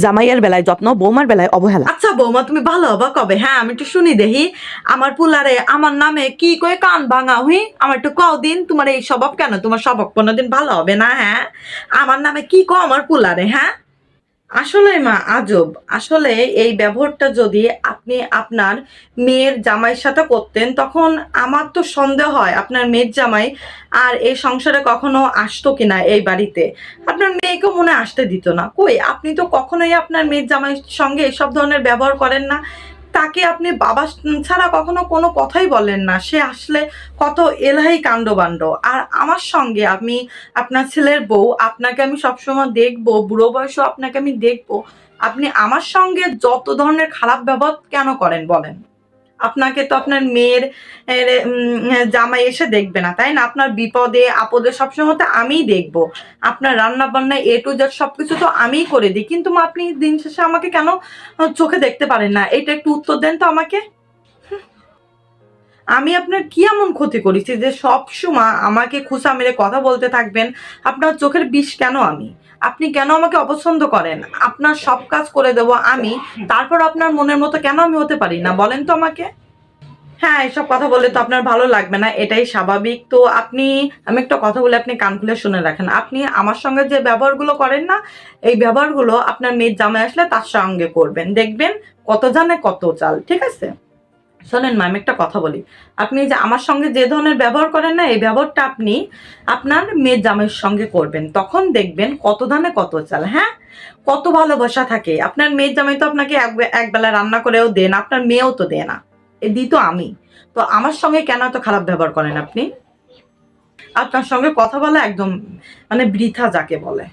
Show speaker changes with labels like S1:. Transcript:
S1: জামাইয়ের বেলায় যত্ন, বৌমার বেলায় অবহেলা।
S2: আচ্ছা বৌমা, তুমি ভালো হবা কবে? হ্যাঁ, আমি একটু শুনি দেখি। আমার পুলারে আমার নামে কি কয়ে কান ভাঙা হুই, আমার একটু কও দিন। তোমার এই স্বভাব কেন? তোমার স্বভাব কোনোদিন ভালো হবে না। হ্যাঁ, আমার নামে কি কও আমার পুলারে? হ্যাঁ, আসলে মা আজব। আসলে এই ব্যবহারটা যদি আপনি আপনার মেয়ের জামাইয়ের সাথে করতেন, তখন আমার তো সন্দেহ হয় আপনার মেয়ের জামাই আর এই সংসারে কখনো আসতো কিনা এই বাড়িতে। আপনার মেয়েকেও মনে হয় আসতে দিত না। কই, আপনি তো কখনোই আপনার মেয়ের জামাইয়ের সঙ্গে এসব ধরনের ব্যবহার করেন না। তাকে আপনি বাবা ছাড়া কখনো কোনো কথাই বলেন না। সে আসলে কত এলাহি কাণ্ডবাণ্ড। আর আমার সঙ্গে আমি আপনার ছেলের বউ, আপনাকে আমি সবসময় দেখবো, বুড়ো বয়সেও আপনাকে আমি দেখবো। আপনি আমার সঙ্গে যত ধরনের খারাপ ব্যবহার কেন করেন বলেন? আপনাকে তো আপনার মেয়ের জামাই এসে দেখবে না, তাই না? আপনার বিপদে আপদে সবসময় তো আমিই দেখবো। আপনার রান্না বান্না A to Z সবকিছু তো আমিই করে দিই। কিন্তু মা, আপনি দিন শেষে আমাকে কেন চোখে দেখতে পারেন না? এটা একটু উত্তর দেন তো আমাকে। আমি আপনার কি এমন ক্ষতি করেছি যে সবসময় আমাকে খোঁচা মেরে কথা বলতে থাকবেন? আপনার চোখের বিষ কেন আমি? আপনি কেন আমাকে অপছন্দ করেন? আপনার সব কাজ করে দেব আমি, তারপর আপনার মনের মতো কেন আমি হতে পারি না বলেন তো আমাকে? হ্যাঁ, এসব কথা বললে তো আপনার ভালো লাগবে না, এটাই স্বাভাবিক। তো আমি একটা কথা বলে আপনি কান খুলে শুনে রাখেন। আপনি আমার সঙ্গে যে ব্যবহারগুলো করেন না, এই ব্যবহারগুলো আপনার মেয়ের জামাই আসলে তার সঙ্গে করবেন। দেখবেন কত জানে কত চাল। ঠিক আছে? শোনেন মা, আমি একটা কথা বলি। আপনি যে আমার সঙ্গে যে ধরনের ব্যবহার করেন না, এই ব্যবহারটা আপনি আপনার মেয়ের জামাইয়ের সঙ্গে করবেন। তখন দেখবেন কত ধানে কত চাল। হ্যাঁ? কত ভালোবাসা থাকে। আপনার মেয়ের জামাই তো আপনাকে একবেলা রান্না করেও দেন, আপনার মেয়েও তো দেয় না। দিই তো আমি। তো আমার সঙ্গে কেন এত খারাপ ব্যবহার করেন আপনি? আপনার সঙ্গে কথা বলা একদম মানে বৃথা যাকে বলে।